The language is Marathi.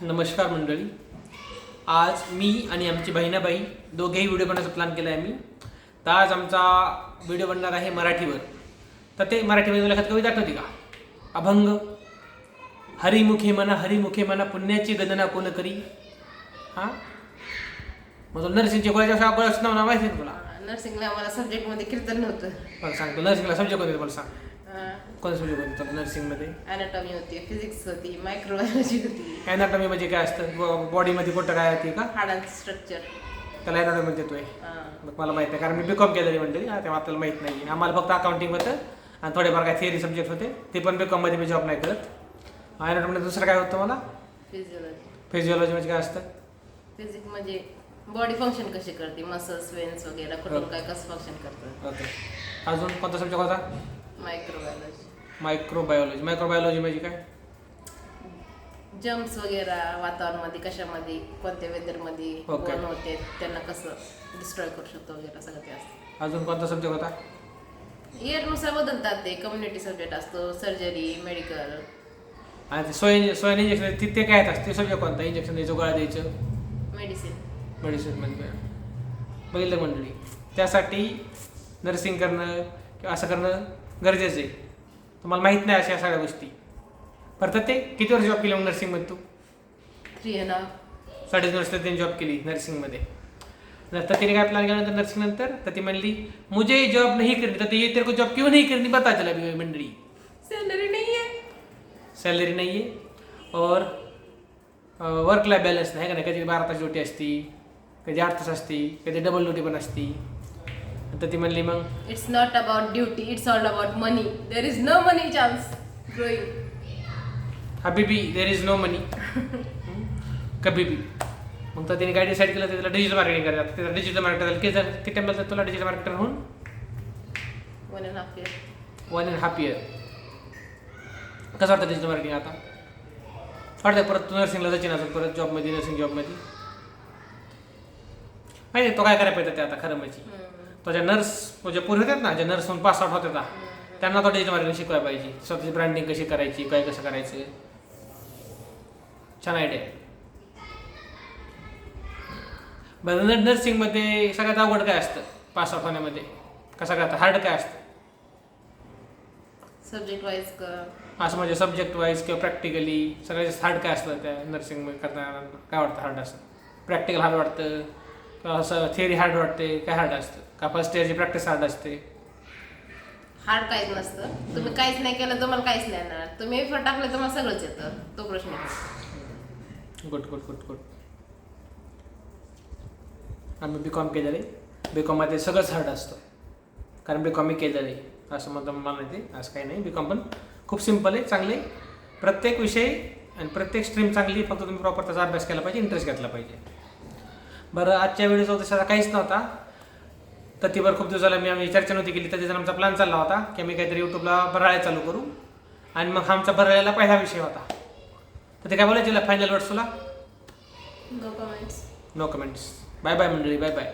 नमस्कार मंडळी. आज मी आणि आमची बहिणाबाई दोघेही व्हिडिओ बनवण्याचा प्लॅन केला आहे. तर आज आमचा व्हिडिओ बनणार आहे मराठीवर. तर ते मराठीमध्ये एखादी कविता आठवते का? अभंग. हरिमुखे म्हणा पुण्याची गणना कोण करी. हां, मग नर्सिंगच्या गोळ्याच्या नाव माहिती आहे तुला? नर्सिंगला मला सब्जेक्टमध्ये कीर्तन नव्हतं. मला सांगतो नर्सिंगला सब्जेक्ट होते. मला सांग कोणता सब्जेक्ट होता नर्सिंगमध्ये? अॅनाटॉमी होती, फिजिक्स होती, मायक्रोबायोलॉजी होती. अॅनाटॉमी म्हणजे काय असतं? बॉडीमध्ये कोणतं काय येते का? हाडांचं स्ट्रक्चर. त्याला अॅनाटॉमी म्हणते तोय. मग मला माहिती आहे, कारण मी बीकॉम केलेली मंडळी. तेव्हा आपल्याला माहीत नाही. आम्हाला फक्त अकाउंटिंग होतं आणि थोडेफार काय थिअरी सब्जेक्ट होते. ते पण बीकॉममध्ये मी जॉब नाही करत. अॅनाटॉमीमध्ये दुसरं काय होतं मला? फिजिओलॉजी. फिजिओलॉजी म्हणजे काय असतं? फिजिक्स म्हणजे बॉडी फंक्शन कशी करते, मसल्स, वेन्स वगैरे कुठून काय कसं फंक्शन करतं. ओके. अजून कोणता सब्जेक्ट होता? मायक्रोबायोलॉजी. मायक्रोबायोलॉजी म्हणजे काय? जम्स वगैरे वातावरणामध्ये कशामध्ये कोणत्या वेदरमध्ये Okay. कोण होते, त्यांना कसं डिस्ट्रॉय करू शकतो वगैरे सगळं ते असतं. अजून कोणता सब्जेक्ट होता? इयरनुसार बदलतात ते. कम्युनिटी सब्जेक्ट असतो, सर्जरी, मेडिकल. आणि सोयन इंजेक्शन ते काय असतं? ते सब्जेक्ट कोणता? इंजेक्शन द्यायचं, गोळ्या द्यायचं, मेडिसिन म्हणजे बघितलं मंडळी. त्यासाठी नर्सिंग करणं किंवा असं करणं गरजेचं आहे. तुम्हाला माहीत नाही अशा सगळ्या गोष्टी. परत ते किती वर्ष जॉब केली मग नर्सिंगमध्ये तू? 3.5. 3.5 वर्ष तिने जॉब केली नर्सिंगमध्ये. नंतर तिने काय प्लॅन केल्यानंतर नर्सिंग नंतर तर ती म्हणली मुझे जॉब नहीं करनी. तर ये तेरे को जॉब क्यों नहीं करनी बता चला मंडळी. सॅलरी नाही आहे और वर्क लाईफ बॅलन्स नाही का नाही. कधी 12 तास ड्युटी असती, कधी 8 तास असती, कधी डबल ड्युटी पण असती. तर ती म्हणली मग it's not about duty, it's all about money. There is no money chance growing. हबीबी देर इज नो मनी कभी भी. मग तर तिने काय डिसाईड केलं, त्याला डिजिटल मार्केटिंग करायचं. त्याला डिजिटल मार्केटर किती टाइम लागतं तुला डिजिटल मार्केटर होऊन? 1.5 year. 1.5 year. कसं वाटतं डिजिटल मार्केटिंग आता? वाटतं परत तू नर्सिंगला जायची ना परत जॉबमध्ये, नर्सिंग जॉबमध्ये? नाही, तो काय करायला पाहिजे ते आता खरं म्हणजे. तो ज्या नर्स म्हणजे पूर्वी होतात ना, ज्या नर्स म्हणून पास आउट होतात ना, त्यांना तो डिजिटल मार्केटिंग शिकवायला पाहिजे. स्वतःची ब्रँडिंग कशी करायची, काय कसं करायचं. छान आयडिया. बरं, नर्सिंगमध्ये सगळ्यात अवघड काय असतं पास आउट होण्यामध्ये? का सगळ्यात हार्ड काय असतं? सब्जेक्ट वाईज असं म्हणजे सब्जेक्ट वाईज किंवा प्रॅक्टिकली सगळ्यात हार्ड काय असतं त्या नर्सिंग करताना? काय वाटतं हार्ड असतं? प्रॅक्टिकल हार्ड वाटतं किंवा असं थिअरी हार्ड वाटते? काय हार्ड असतं? का फर्स्ट इयरची प्रॅक्टिस हार्ड असते? हार्ड काहीच नसतं. तुम्ही काहीच नाही केलं तुम्हाला काहीच नाही येणार. तुम्ही एफर्ट टाकले तुम्हाला सगळंच येतं. तो प्रश्न आहे. गुड. आम्ही बीकॉम केलेलं आहे. बीकॉममध्ये सगळंच हार्ड असतं, कारण बीकॉम मी केलेलं आहे असं मला माहिती. असं काही नाही. बीकॉम पण खूप सिम्पल आहे, चांगले आहे. प्रत्येक विषय आणि प्रत्येक स्ट्रीम चांगली. फक्त तुम्ही प्रॉपर त्याचा अभ्यास केला पाहिजे, इंटरेस्ट घेतला पाहिजे. बरं, आजच्या व्हिडिओचा तसा काहीच नव्हता. तर ती बरं खूप दिवसाला आम्ही चर्चा नव्हती केली. तर त्याचा आमचा प्लॅन चालला होता की आम्ही काहीतरी यूट्यूबला भराळ्या चालू करू. आणि मग आमचा भराळ्याला पहिला विषय होता. तर ते काय बोलायचं फायनल वर्ड्स तुला? No comments. No comments. Bye bye मंडळी, बाय बाय.